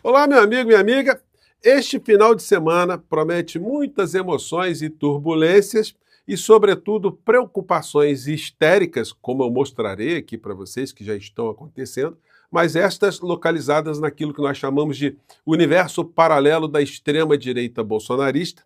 Olá, meu amigo, minha amiga. Este final de semana promete muitas emoções e turbulências e, sobretudo, preocupações histéricas, como eu mostrarei aqui para vocês, que já estão acontecendo, mas estas localizadas naquilo que nós chamamos de universo paralelo da extrema-direita bolsonarista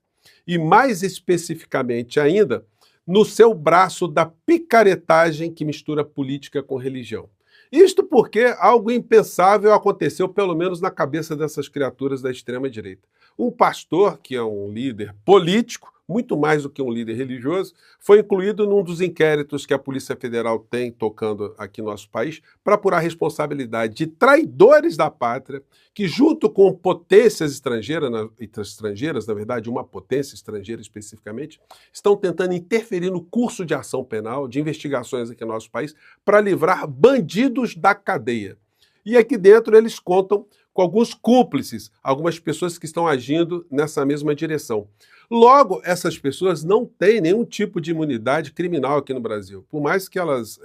e, mais especificamente ainda, no seu braço da picaretagem que mistura política com religião. Isto porque algo impensável aconteceu, pelo menos na cabeça dessas criaturas da extrema-direita. Um pastor, que é um líder político, muito mais do que um líder religioso, foi incluído num dos inquéritos que a Polícia Federal tem tocando aqui no nosso país para apurar a responsabilidade de traidores da pátria que, junto com potências estrangeiras, na verdade, uma potência estrangeira especificamente, estão tentando interferir no curso de ação penal, de investigações aqui no nosso país, para livrar bandidos da cadeia. E aqui dentro eles contam com alguns cúmplices, algumas pessoas que estão agindo nessa mesma direção. Logo, essas pessoas não têm nenhum tipo de imunidade criminal aqui no Brasil. Por mais que elas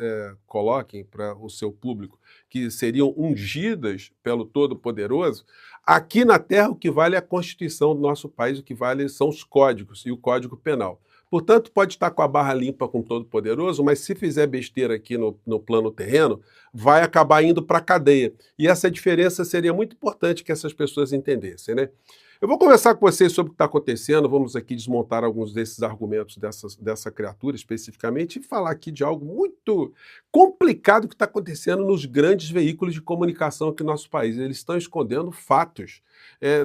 coloquem para o seu público que seriam ungidas pelo Todo-Poderoso, aqui na Terra o que vale é a Constituição do nosso país, o que vale são os códigos e o Código Penal. Portanto, pode estar com a barra limpa com o Todo-Poderoso, mas se fizer besteira aqui no plano terreno, vai acabar indo para a cadeia. E essa diferença seria muito importante que essas pessoas entendessem, né? Eu vou conversar com vocês sobre o que está acontecendo, vamos aqui desmontar alguns desses argumentos dessa criatura especificamente e falar aqui de algo muito complicado que está acontecendo nos grandes veículos de comunicação aqui no nosso país. Eles estão escondendo fatos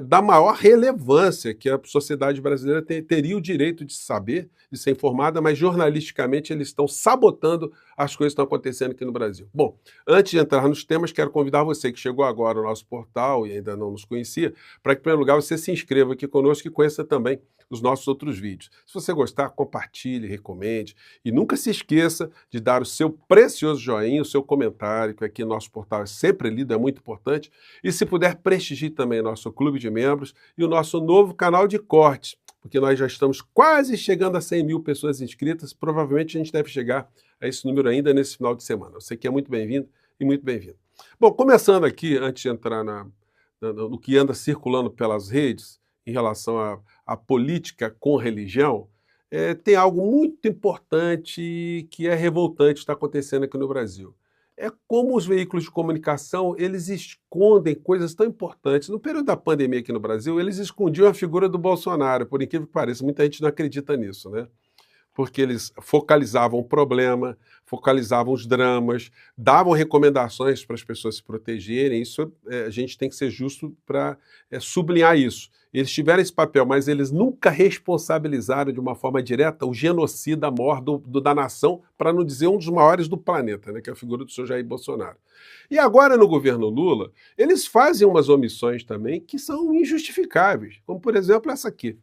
da maior relevância que a sociedade brasileira teria o direito de saber, de ser informada, mas jornalisticamente eles estão sabotando as coisas que estão acontecendo aqui no Brasil. Bom, antes de entrar nos temas, quero convidar você que chegou agora ao nosso portal e ainda não nos conhecia, para que, em primeiro lugar, você se inscreva aqui conosco e conheça também os nossos outros vídeos. Se você gostar, compartilhe, recomende e nunca se esqueça de dar o seu precioso joinha, o seu comentário, que aqui no nosso portal é sempre lido, é muito importante. E se puder, prestigie também nosso clube de membros e o nosso novo canal de cortes, porque nós já estamos quase chegando a 100 mil pessoas inscritas, provavelmente a gente deve chegar a esse número ainda nesse final de semana. Você que é muito bem-vindo e muito bem-vindo. Bom, começando aqui, antes de entrar no que anda circulando pelas redes, em relação à política com religião, tem algo muito importante que é revoltante está acontecendo aqui no Brasil. É como os veículos de comunicação, eles escondem coisas tão importantes. No período da pandemia aqui no Brasil, eles escondiam a figura do Bolsonaro, por incrível que pareça, muita gente não acredita nisso, né? Porque eles focalizavam o problema, focalizavam os dramas, davam recomendações para as pessoas se protegerem. Isso a gente tem que ser justo para sublinhar isso. Eles tiveram esse papel, mas eles nunca responsabilizaram de uma forma direta o genocida maior da nação, para não dizer um dos maiores do planeta, né, que é a figura do senhor Jair Bolsonaro. E agora, no governo Lula, eles fazem umas omissões também que são injustificáveis, como, por exemplo, essa aqui.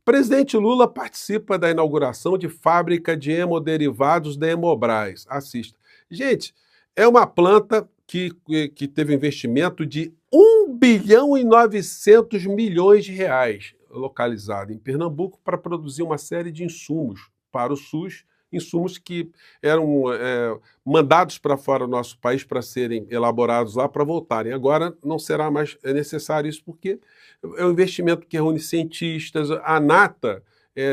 Presidente Lula participa da inauguração de fábrica de hemoderivados da Hemobras. Assista. Gente, é uma planta que teve investimento de 1 bilhão e 900 milhões de reais, localizada em Pernambuco, para produzir uma série de insumos para o SUS, insumos que eram mandados para fora do nosso país para serem elaborados lá para voltarem. Agora não será mais necessário isso, porque é um investimento que reúne cientistas, a nata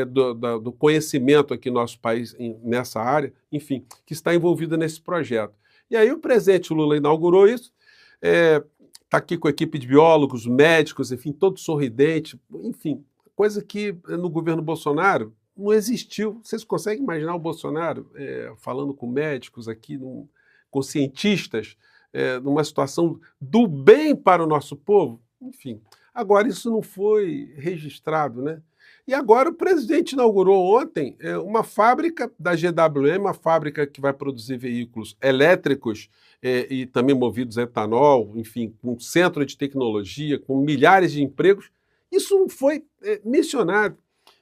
do conhecimento aqui no nosso país nessa área, enfim, que está envolvida nesse projeto. E aí o presidente Lula inaugurou isso, está aqui com a equipe de biólogos, médicos, enfim, todo sorridente, enfim, coisa que no governo Bolsonaro não existiu. Vocês conseguem imaginar o Bolsonaro falando com médicos aqui, com cientistas, numa situação do bem para o nosso povo? Enfim, agora isso não foi registrado, né? E agora o presidente inaugurou ontem uma fábrica da GWM, uma fábrica que vai produzir veículos elétricos e também movidos a etanol, enfim, com um centro de tecnologia, com milhares de empregos. Isso não foi mencionado.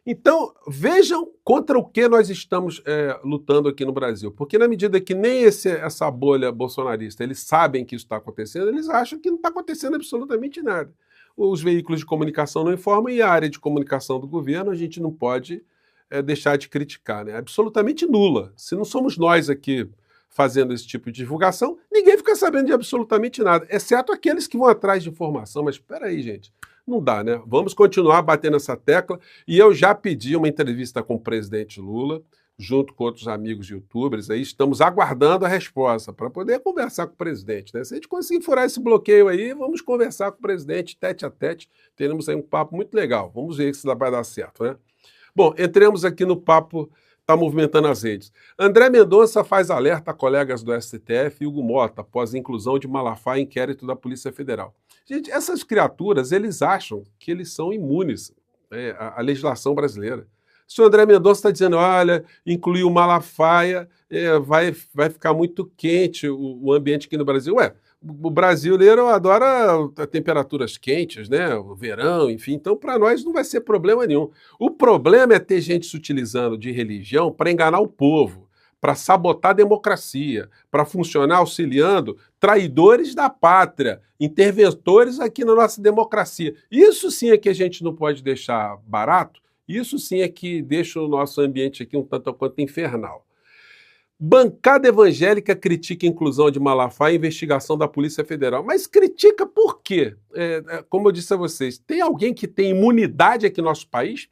Então, vejam contra o que nós estamos lutando aqui no Brasil. Porque na medida que nem essa bolha bolsonarista, eles sabem que isso está acontecendo, eles acham que não está acontecendo absolutamente nada. Os veículos de comunicação não informam e a área de comunicação do governo a gente não pode deixar de criticar, né? Absolutamente nula. Se não somos nós aqui fazendo esse tipo de divulgação, ninguém fica sabendo de absolutamente nada, exceto aqueles que vão atrás de informação. Mas espera aí, gente, não dá, né? Vamos continuar batendo essa tecla, e eu já pedi uma entrevista com o presidente Lula, junto com outros amigos youtubers, aí estamos aguardando a resposta para poder conversar com o presidente, né? Se a gente conseguir furar esse bloqueio aí, vamos conversar com o presidente tete a tete, teremos aí um papo muito legal. Vamos ver se vai dar certo, né? Bom, entremos aqui no papo, está movimentando as redes. André Mendonça faz alerta a colegas do STF e Hugo Mota após a inclusão de Malafaia em inquérito da Polícia Federal. Gente, essas criaturas, eles acham que eles são imunes à legislação brasileira. Se o André Mendonça está dizendo, olha, incluir o Malafaia, vai ficar muito quente o ambiente aqui no Brasil. Ué, o brasileiro adora temperaturas quentes, né? O verão, enfim. Então, para nós não vai ser problema nenhum. O problema é ter gente se utilizando de religião para enganar o povo, para sabotar a democracia, para funcionar auxiliando traidores da pátria, interventores aqui na nossa democracia. Isso sim é que a gente não pode deixar barato. Isso sim é que deixa o nosso ambiente aqui um tanto quanto infernal. Bancada evangélica critica a inclusão de Malafaia em investigação da Polícia Federal. Mas critica por quê? Como eu disse a vocês, tem alguém que tem imunidade aqui no nosso país?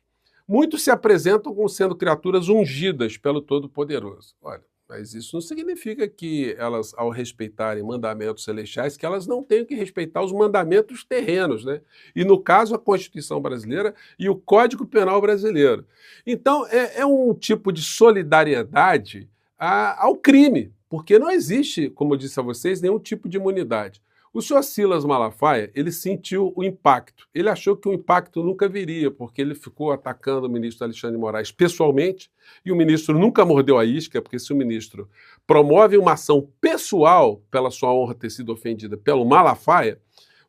Muitos se apresentam como sendo criaturas ungidas pelo Todo-Poderoso. Olha, mas isso não significa que elas, ao respeitarem mandamentos celestiais, que elas não tenham que respeitar os mandamentos terrenos, né? E, no caso, a Constituição brasileira e o Código Penal brasileiro. Então, é um tipo de solidariedade ao crime, porque não existe, como eu disse a vocês, nenhum tipo de imunidade. O senhor Silas Malafaia, ele sentiu o impacto. Ele achou que o impacto nunca viria, porque ele ficou atacando o ministro Alexandre de Moraes pessoalmente, e o ministro nunca mordeu a isca, porque se o ministro promove uma ação pessoal pela sua honra ter sido ofendida pelo Malafaia,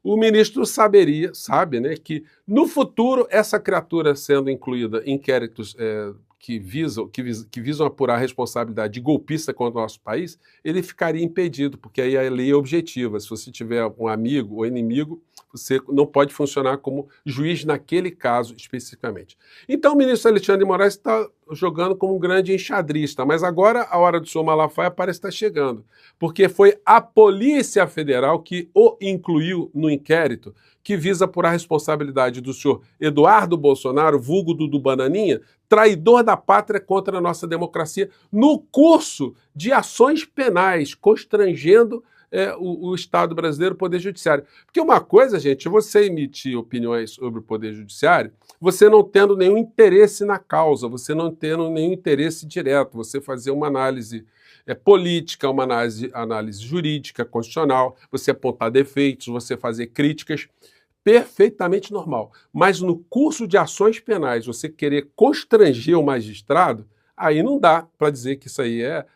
o ministro sabe, né, que no futuro essa criatura sendo incluída em inquéritos que visam apurar a responsabilidade de golpista contra o nosso país, ele ficaria impedido, porque aí a lei é objetiva. Se você tiver um amigo ou inimigo, você não pode funcionar como juiz naquele caso especificamente. Então o ministro Alexandre de Moraes está jogando como um grande enxadrista, mas agora a hora do senhor Malafaia parece estar chegando, porque foi a Polícia Federal que o incluiu no inquérito que visa apurar a responsabilidade do senhor Eduardo Bolsonaro, vulgo Dudu Bananinha, traidor da pátria contra a nossa democracia, no curso de ações penais, constrangendo o Estado brasileiro, o Poder Judiciário. Porque uma coisa, gente, é você emitir opiniões sobre o Poder Judiciário, você não tendo nenhum interesse na causa, você não tendo nenhum interesse direto, você fazer uma análise política, uma análise jurídica, constitucional, você apontar defeitos, você fazer críticas, perfeitamente normal. Mas no curso de ações penais, você querer constranger o magistrado, aí não dá para dizer que isso aí é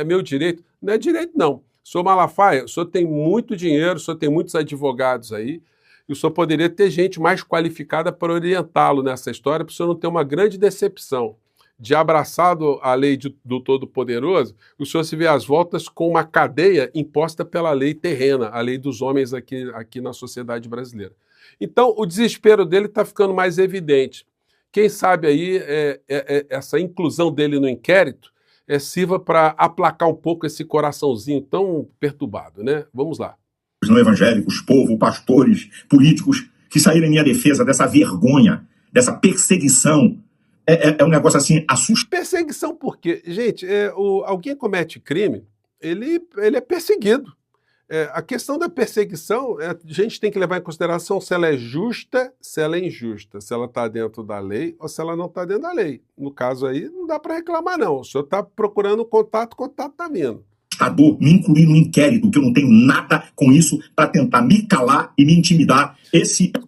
meu direito. Não é direito, não. Senhor Malafaia, o senhor tem muito dinheiro, o senhor tem muitos advogados aí, e o senhor poderia ter gente mais qualificada para orientá-lo nessa história, para o senhor não ter uma grande decepção de abraçado a lei do Todo-Poderoso, o senhor se vê às voltas com uma cadeia imposta pela lei terrena, a lei dos homens aqui na sociedade brasileira. Então, o desespero dele está ficando mais evidente. Quem sabe aí essa inclusão dele no inquérito sirva para aplacar um pouco esse coraçãozinho tão perturbado, né? Vamos lá. Os não evangélicos, povo, pastores, políticos que saíram em minha defesa dessa vergonha, dessa perseguição. É um negócio assim assustador. Perseguição por quê? Gente, alguém comete crime, ele é perseguido. A questão da perseguição, a gente tem que levar em consideração se ela é justa, se ela é injusta, se ela está dentro da lei ou se ela não está dentro da lei. No caso aí, não dá para reclamar não. O senhor está procurando contato, o contato está vindo. Me incluir no inquérito, que eu não tenho nada com isso, para tentar me calar e me intimidar.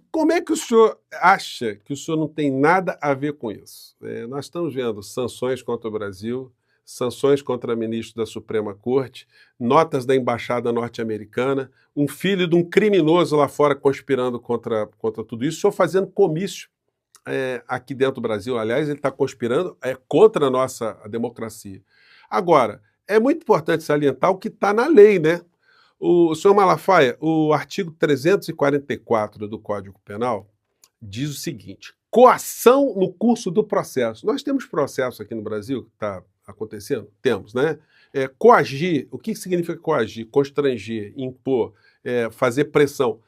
Como é que o senhor acha que o senhor não tem nada a ver com isso? Nós estamos vendo sanções contra o Brasil, sanções contra ministro da Suprema Corte, notas da Embaixada Norte-Americana, um filho de um criminoso lá fora conspirando contra tudo isso, o senhor fazendo comício aqui dentro do Brasil. Aliás, ele está conspirando contra a nossa democracia. Agora, é muito importante salientar o que está na lei, né? O senhor Malafaia, o artigo 344 do Código Penal diz o seguinte: coação no curso do processo. Nós temos processo aqui no Brasil que está acontecendo? Temos, né? Coagir, o que significa coagir? Constranger, impor, fazer pressão.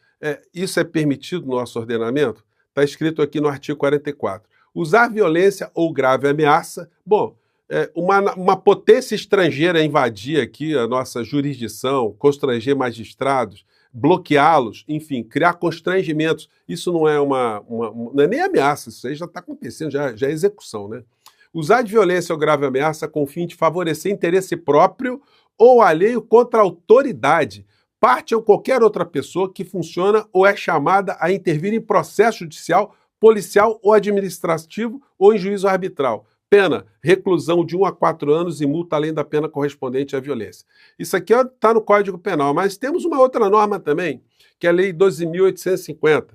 Isso é permitido no nosso ordenamento? Está escrito aqui no artigo 44. Usar violência ou grave ameaça. Bom, uma potência estrangeira invadir aqui a nossa jurisdição, constranger magistrados, bloqueá-los, enfim, criar constrangimentos. Isso não é não é nem ameaça, isso aí já está acontecendo, já é execução, né? Usar de violência ou grave ameaça com o fim de favorecer interesse próprio ou alheio contra a autoridade, parte ou qualquer outra pessoa que funciona ou é chamada a intervir em processo judicial, policial ou administrativo ou em juízo arbitral. Pena, reclusão de 1 a 4 anos e multa além da pena correspondente à violência. Isso aqui está no Código Penal, mas temos uma outra norma também, que é a Lei 12.850,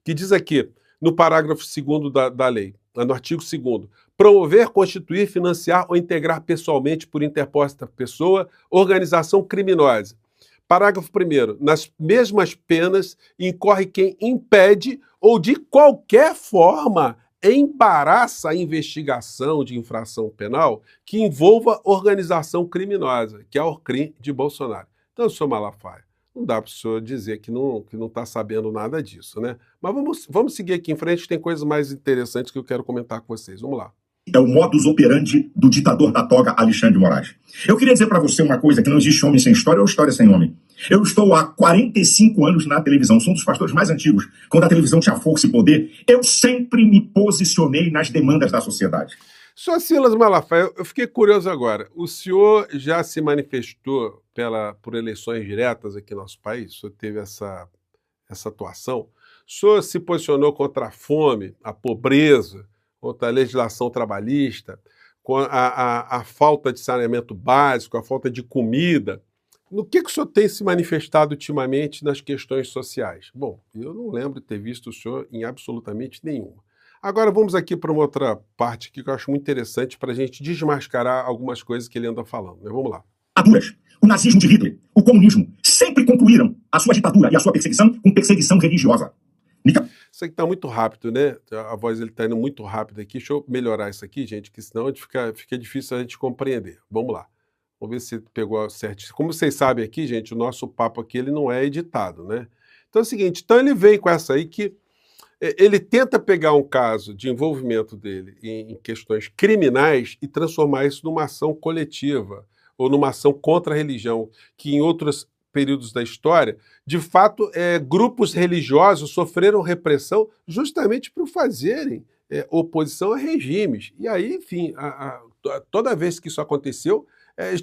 que diz aqui, no parágrafo 2º da lei, no artigo 2º, promover, constituir, financiar ou integrar pessoalmente por interposta pessoa organização criminosa. Parágrafo 1º. Nas mesmas penas incorre quem impede ou de qualquer forma embaraça a investigação de infração penal que envolva organização criminosa, que é a OCRIM de Bolsonaro. Então, senhor Malafaia, não dá para o senhor dizer que não está sabendo nada disso, né? Mas vamos seguir aqui em frente, tem coisas mais interessantes que eu quero comentar com vocês. Vamos lá. É o modus operandi do ditador da toga, Alexandre de Moraes. Eu queria dizer para você uma coisa, que não existe homem sem história ou história sem homem. Eu estou há 45 anos na televisão, sou um dos pastores mais antigos. Quando a televisão tinha força e poder, eu sempre me posicionei nas demandas da sociedade. Senhor Silas Malafaia, eu fiquei curioso agora. O senhor já se manifestou por eleições diretas aqui no nosso país? O senhor teve essa atuação? O senhor se posicionou contra a fome, a pobreza, contra a legislação trabalhista, com a falta de saneamento básico, a falta de comida? No que o senhor tem se manifestado ultimamente nas questões sociais? Bom, eu não lembro de ter visto o senhor em absolutamente nenhuma. Agora vamos aqui para uma outra parte aqui que eu acho muito interessante para a gente desmascarar algumas coisas que ele anda falando, né? Vamos lá. O nazismo de Hitler, o comunismo, sempre concluíram a sua ditadura e a sua perseguição com perseguição religiosa. Isso aqui está muito rápido, né? A voz está indo muito rápido aqui. Deixa eu melhorar isso aqui, gente, que senão fica difícil a gente compreender. Vamos lá. Vamos ver se pegou certo. Como vocês sabem aqui, gente, o nosso papo aqui ele não é editado, né? Então é o seguinte, então ele vem com essa aí que ele tenta pegar um caso de envolvimento dele em questões criminais e transformar isso numa ação coletiva ou numa ação contra a religião, que em outros períodos da história, de fato, grupos religiosos sofreram repressão justamente por fazerem oposição a regimes. E aí, enfim, toda vez que isso aconteceu,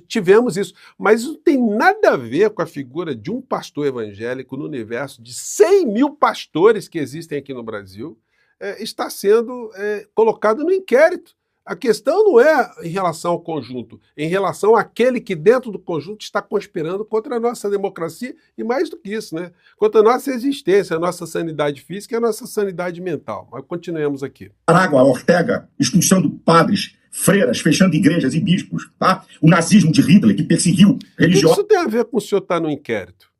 tivemos isso. Mas isso não tem nada a ver com a figura de um pastor evangélico no universo de 100 mil pastores que existem aqui no Brasil, está sendo colocado no inquérito. A questão não é em relação ao conjunto, é em relação àquele que dentro do conjunto está conspirando contra a nossa democracia e mais do que isso, né? Contra a nossa existência, a nossa sanidade física e a nossa sanidade mental. Mas continuemos aqui. Aragua, Ortega, expulsando padres, freiras, fechando igrejas e bispos, tá? O nazismo de Hitler, que perseguiu religiosos. O que isso tem a ver com o senhor estar no inquérito?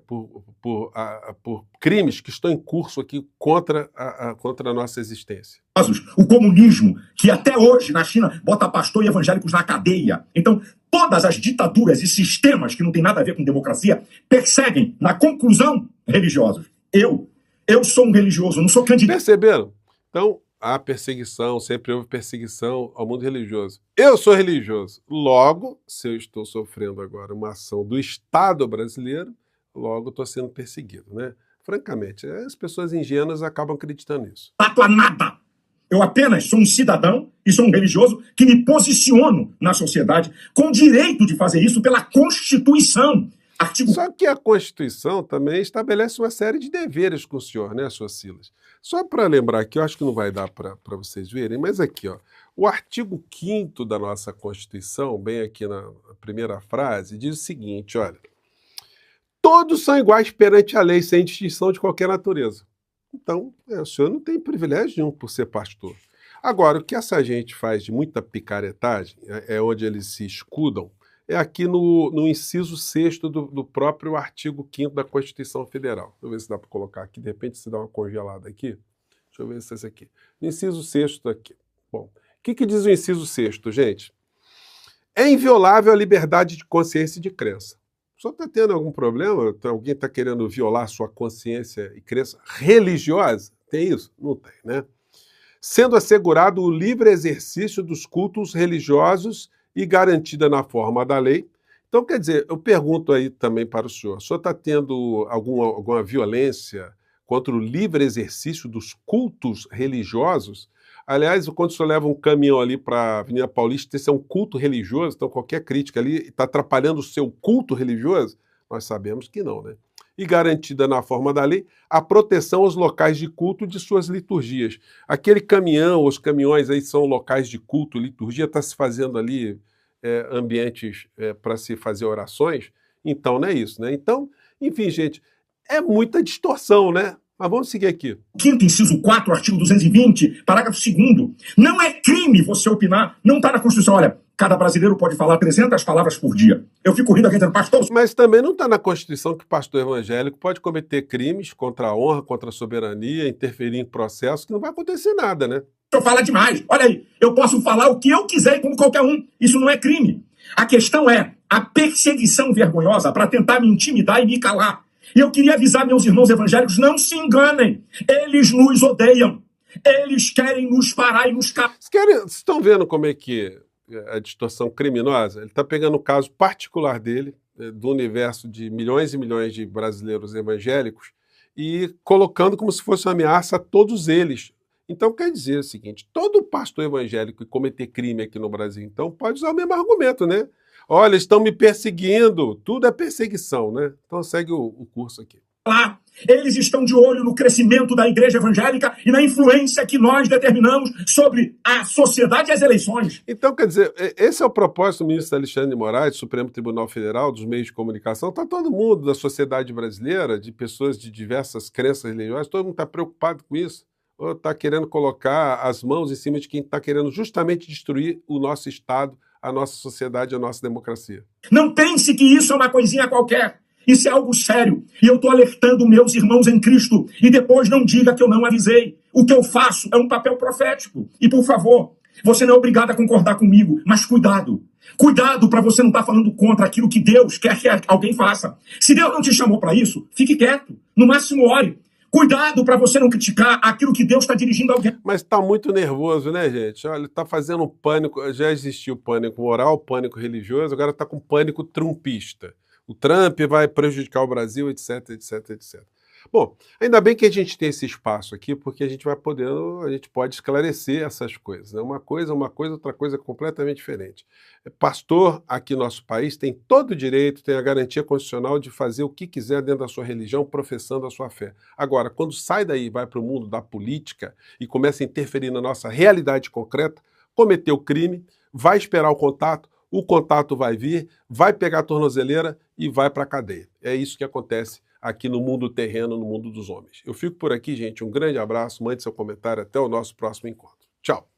Por crimes que estão em curso aqui contra a nossa existência. O comunismo, que até hoje na China bota pastor e evangélicos na cadeia. Então, todas as ditaduras e sistemas que não tem nada a ver com democracia perseguem, na conclusão, religiosos. Eu sou um religioso, não sou candidato. Perceberam? Então, há perseguição, sempre houve perseguição ao mundo religioso. Eu sou religioso. Logo, se eu estou sofrendo agora uma ação do Estado brasileiro, logo estou sendo perseguido, né? Francamente, as pessoas ingênuas acabam acreditando nisso. A nada. Eu apenas sou um cidadão e sou um religioso que me posiciono na sociedade com o direito de fazer isso pela Constituição. Só que a Constituição também estabelece uma série de deveres com o senhor, né, senhor Silas? Só para lembrar aqui, eu acho que não vai dar para vocês verem, mas aqui, ó, o artigo 5º da nossa Constituição, bem aqui na primeira frase, diz o seguinte, olha: todos são iguais perante a lei, sem distinção de qualquer natureza. Então, o senhor não tem privilégio nenhum por ser pastor. Agora, o que essa gente faz de muita picaretagem, é onde eles se escudam, é aqui no inciso 6º do próprio artigo 5º da Constituição Federal. Deixa eu ver se dá para colocar aqui, de repente se dá uma congelada aqui. Deixa eu ver se é esse aqui. No inciso 6º aqui. Bom, o que diz o inciso 6º, gente? É inviolável a liberdade de consciência e de crença. O senhor está tendo algum problema? Alguém está querendo violar sua consciência e crença religiosa? Tem isso? Não tem, né? Sendo assegurado o livre exercício dos cultos religiosos e garantida na forma da lei. Então, quer dizer, eu pergunto aí também para o senhor está tendo alguma violência contra o livre exercício dos cultos religiosos? Aliás, quando o senhor leva um caminhão ali para a Avenida Paulista, esse é um culto religioso, então qualquer crítica ali está atrapalhando o seu culto religioso? Nós sabemos que não, né? E garantida na forma da lei a proteção aos locais de culto de suas liturgias. Aquele caminhão, os caminhões aí são locais de culto, liturgia, está se fazendo ali ambientes para se fazer orações, então não é isso, né? Então, enfim, gente, é muita distorção, né? Mas vamos seguir aqui. Quinto, inciso 4, artigo 220, parágrafo 2º. Não é crime você opinar, não está na Constituição. Olha, cada brasileiro pode falar 300 palavras por dia. Eu fico rindo aqui dizendo, pastor... Mas também não está na Constituição que o pastor evangélico pode cometer crimes contra a honra, contra a soberania, interferir em processos, que não vai acontecer nada, né? Eu falo demais. Olha aí, eu posso falar o que eu quiser, como qualquer um. Isso não é crime. A questão é a perseguição vergonhosa para tentar me intimidar e me calar. E eu queria avisar meus irmãos evangélicos, não se enganem. Eles nos odeiam. Eles querem nos parar e nos calar. Vocês estão vendo como é que a distorção criminosa? Ele está pegando o caso particular dele, do universo de milhões e milhões de brasileiros evangélicos, e colocando como se fosse uma ameaça a todos eles. Então quer dizer o seguinte, todo pastor evangélico que cometer crime aqui no Brasil, então, pode usar o mesmo argumento, né? Olha, estão me perseguindo, tudo é perseguição, né? Então segue o curso aqui. Lá, eles estão de olho no crescimento da igreja evangélica e na influência que nós determinamos sobre a sociedade e as eleições. Então, quer dizer, esse é o propósito do ministro Alexandre de Moraes, do Supremo Tribunal Federal, dos meios de comunicação. Está todo mundo da sociedade brasileira, de pessoas de diversas crenças religiosas, todo mundo está preocupado com isso. Ou está querendo colocar as mãos em cima de quem está querendo justamente destruir o nosso Estado, a nossa sociedade, a nossa democracia. Não pense que isso é uma coisinha qualquer. Isso é algo sério. E eu estou alertando meus irmãos em Cristo. E depois não diga que eu não avisei. O que eu faço é um papel profético. E, por favor, você não é obrigado a concordar comigo, mas cuidado. Cuidado para você não estar falando contra aquilo que Deus quer que alguém faça. Se Deus não te chamou para isso, fique quieto. No máximo, ore. Cuidado para você não criticar aquilo que Deus está dirigindo a alguém. Mas está muito nervoso, né, gente? Olha, está fazendo um pânico, já existiu pânico moral, pânico religioso, agora está com pânico trumpista. O Trump vai prejudicar o Brasil, etc, etc, etc. Bom, ainda bem que a gente tem esse espaço aqui, porque a gente pode esclarecer essas coisas. Né? Uma coisa, outra coisa completamente diferente. Pastor aqui no nosso país tem todo o direito, tem a garantia constitucional de fazer o que quiser dentro da sua religião, professando a sua fé. Agora, quando sai daí, vai para o mundo da política e começa a interferir na nossa realidade concreta, cometeu crime, vai esperar o contato vai vir, vai pegar a tornozeleira e vai para a cadeia. É isso que acontece aqui no mundo terreno, no mundo dos homens. Eu fico por aqui, gente. Um grande abraço, mande seu comentário. Até o nosso próximo encontro. Tchau!